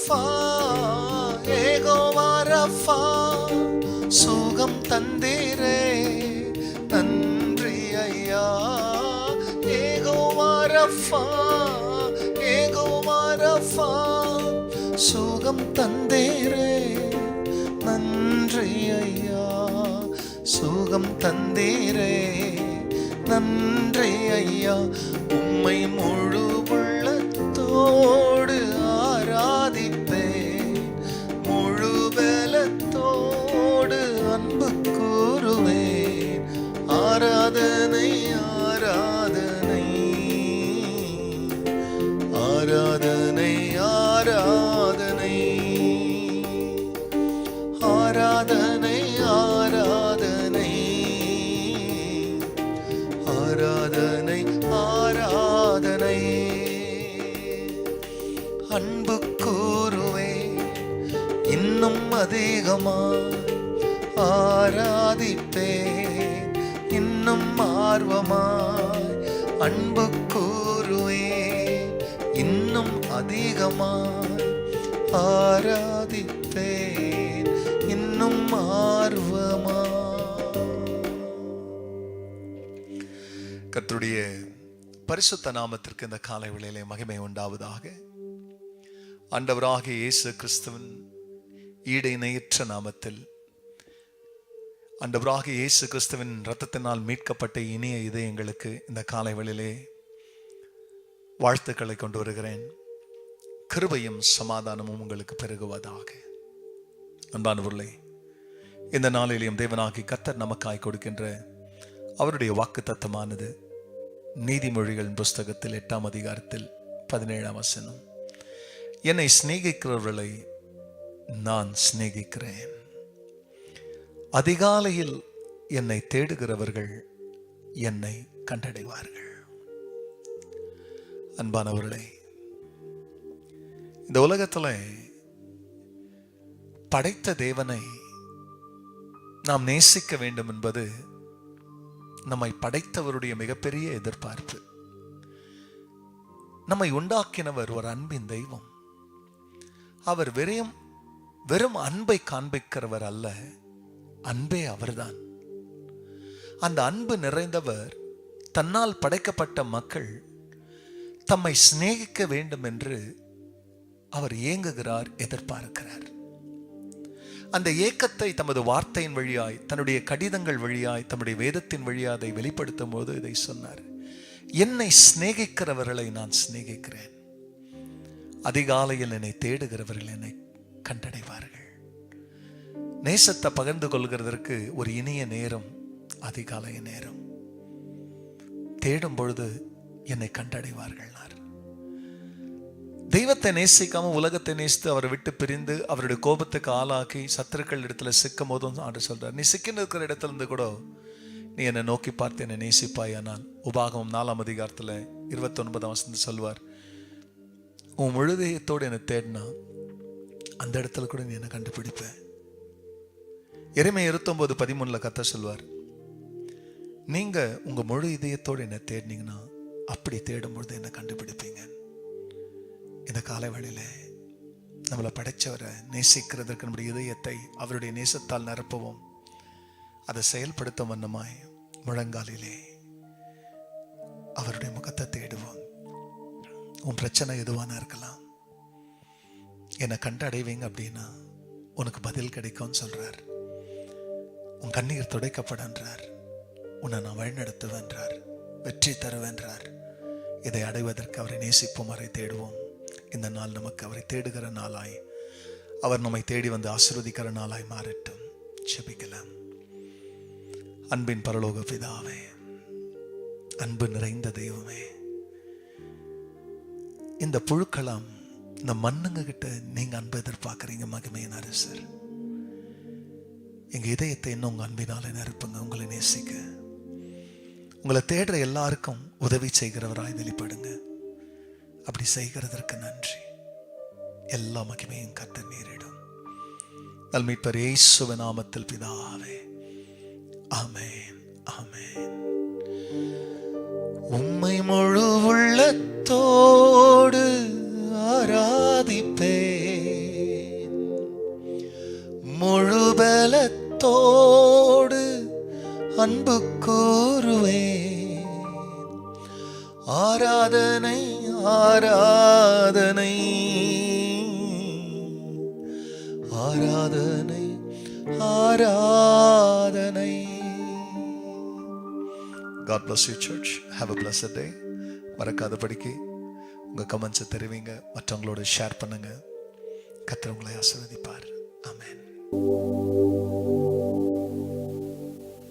Rafah, Jehovah Rafah, சுகம் தந்தீரே நன்றி ஐயா. யெகோவா ரஃபா, யெகோவா ரஃபா, சுகம் தந்தீரே நன்றி ஐயா. சுகம் தந்தீரே நன்றி ஐயா. உம்மை முழு உள்ளத்தோடு ஆராதிப்பேன், முழு பலத்தோடு அன்பு கூறுவேன். ஆராதனை ஆராதனை ஆராதனை ஆராதனை ஆராதனை ஆராதனை ஆராதனை ஆராதனை. அன்பு கூறுவேன் இன்னும் அதிகமாய், ஆராதிப்பேன் இன்னும் ஆர்வமாய். அன்பு கூறுவேன் இன்னும் அதிகமாய், ஆராதிப்பேன் இன்னும் ஆர்வமாய். கர்த்தருடைய பரிசுத்த நாமத்திற்கு இந்த காலை வேளையிலே மகிமை உண்டாவதாக. ஆண்டவராகிய இயேசு கிறிஸ்துவின் ஈடு இணையற்ற நாமத்தில், ஆண்டவராகிய இயேசு கிறிஸ்துவின் இரத்தத்தினால் மீட்கப்பட்ட இனிய இதயங்களுக்கு இந்த காலை வேளையிலே வாழ்த்துக்களை கொண்டு வருகிறேன். கிருபையும் சமாதானமும் உங்களுக்கு பெருகுவதாக. அன்பானவர்களே, இந்த நாளிலேயும் தேவனாகி கர்த்தர் நமக்காய் கொடுக்கின்ற அவருடைய வாக்கு தத்தமானது நீதிமொழிகளின் புஸ்தகத்தில் 8ஆம் அதிகாரத்தில் 17ஆம் வசனம். என்னை சிநேகிக்கிறவர்களை நான் சிநேகிக்கிறேன், அதிகாலையில் என்னை தேடுகிறவர்கள் என்னை கண்டடைவார்கள். அன்பானவர்களே, இந்த உலகத்தில் படைத்த தேவனை நாம் நேசிக்க வேண்டும் என்பது நம்மை படைத்தவருடைய மிகப்பெரிய எதிர்பார்ப்பு. நம்மை உண்டாக்கினவர் ஒரு அன்பின் தெய்வம். அவர் வெறும் அன்பை காண்பிக்கிறவர் அல்ல, அன்பே அவர்தான். அந்த அன்பு நிறைந்தவர் தன்னால் படைக்கப்பட்ட மக்கள் தம்மை சிநேகிக்க வேண்டும் என்று அவர் ஏங்குகிறார், எதிர்பார்க்கிறார். அந்த ஏக்கத்தை தமது வார்த்தையின் வழியாய், தன்னுடைய கடிதங்கள் வழியாய், தம்முடைய வேதத்தின் வழியாய் அதை வெளிப்படுத்தும் போது இதை சொன்னார். என்னை சிநேகிக்கிறவர்களை நான் சிநேகிக்கிறேன், அதிகாலையில் என்னை தேடுகிறவர்கள் என்னை கண்டடைவார்கள். நேசத்தை பகிர்ந்து கொள்கிறதற்கு ஒரு இனிய நேரம் அதிகாலைய நேரம். தேடும் பொழுது என்னை கண்டடைவார்கள். தெய்வத்தை நேசிக்காம உலகத்தை நேசித்து அவரை விட்டு பிரிந்து அவருடைய கோபத்துக்கு ஆளாக்கி சத்துருக்கள் இடத்துல சிக்கும் போதும் ஆண்டு சொல்றார், நீ சிக்கின்னு இருக்கிற இடத்துல இருந்து கூட நீ என்னை நோக்கி பார்த்து என்னை நேசிப்பாயானால். உபாகமம் 4ஆம் அதிகாரத்தில் 29ஆம் வசனம் சொல்வார், உன் முழுதயத்தோடு என்னை தேடினா அந்த இடத்துல கூட நீ என்னை கண்டுபிடிப்ப. எரேமியா 29:13 கர்த்தர் சொல்வார், நீங்க உங்க முழு இதயத்தோடு என்னை தேடினீங்கன்னா அப்படி தேடும்பொழுது என்னை கண்டுபிடிப்பீங்க. இந்த காலை வேளையில நம்மளை படைச்சவரை நேசிக்கிறதற்கு நம்முடைய இதயத்தை அவருடைய நேசத்தால் நிரப்பவும், அதை செயல்படுத்தும் வண்ணமாய் முழங்காலிலே அவருடைய முகத்தை தேடுவோம். உன் பிரச்சனை எதுவான இருக்கலாம், என்னை கண்டு அடைவீங்க அப்படின்னா உனக்கு பதில் கிடைக்கும்னு சொல்றார். உன் கண்ணீர் துடைக்கப்படுன்றார், உன்னை நான் வழிநடத்துவேன்றார், வெற்றி தருவேன்றார். இதை அடைவதற்கு அவரை நேசிப்போம், அவரை தேடுவோம். இந்த நாள் நமக்கு அவரை தேடுகிற நாளாய், அவர் நம்மை தேடி வந்து ஆசீர்வதிக்கிற நாளாய் மாறட்டும். ஜெபிக்கலாம். அன்பின் பரலோக பிதாவே, அன்பு நிறைந்த தெய்வமே, இந்த புழுக்கலாம் இந்த மண்ணுங்க கிட்ட நீங்க அன்பு எதிர்பார்க்குறீங்க. மகிமையின் அரசர், எங்க இதயத்தை இன்னும் உங்க அன்பினால நிரப்புங்க. உங்களை நேசிக்க, உங்களை தேடுற எல்லாருக்கும் உதவி செய்கிறவராய் வெளிப்படுங்க. அப்படி செய்கிறதற்கு நன்றி. எல்லா மகிமையும் கர்த்தர் நேரிடும். மீட்பர் இயேசுவின் நாமத்தில் பிதாவே, ஆமென், ஆமென். உம்மை முழு உள்ளத்தோடு ஆராதிப்பேன், முழு பலத்தோடு அன்பு கூறுவேன். ஆராதனை ஆராதனை ஆராதனை ஆராதனை. God bless you church. Have a blessed day. மறக்காதபடிக்கு உங்கள் கமெண்ட்ஸை தெரிவிங்க, மற்றவங்களோட ஷேர் பண்ணுங்க. கர்த்தர் உங்களை ஆசீர்வதிப்பார். ஆமென்.